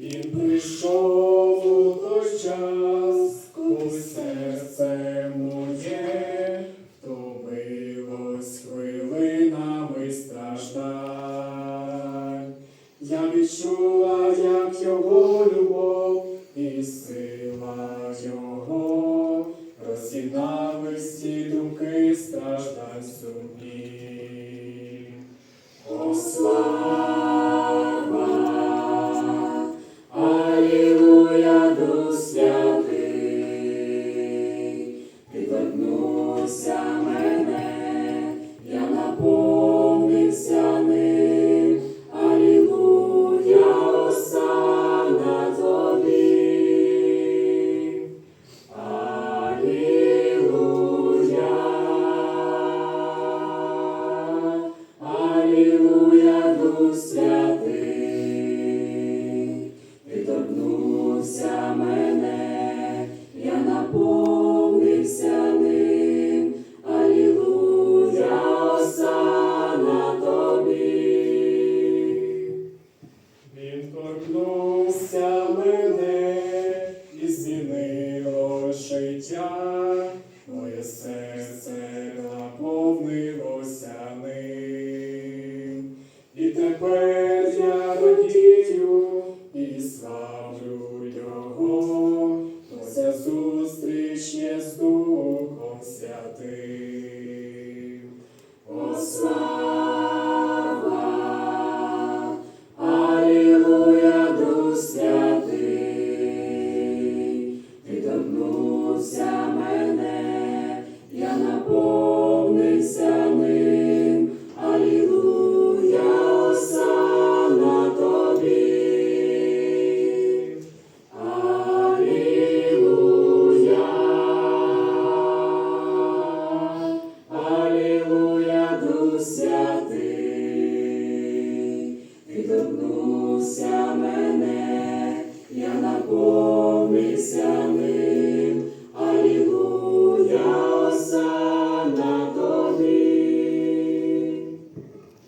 Він прийшов у той час, коли серце моє втомилось хвилинами страждань. Я відчула, як його любов і сила його розігнали всі думки страждань сумні. О, слава! Алілуя, Дух Святий, ти торкнувся мене, я наповнився ним. Алілуя, осанна тобі. Алілуя, алілуя, Дух Святий, ти торкнувся мене, я наповнився ним. Алілуя, осанна тобі. Він торкнувся мене і змінило життя, моє серце наповнилося ним. І тепер я радію і славлю його, ця зустріч є з Духом Святим. О, слава! Алілуя, Дух Святий, ти торкнувся мене, я наповнився ним. Алілуя, осанна тобі. Алілуя, алілуя, Дух Святий, ти торкнувся мене, я наповнився ним.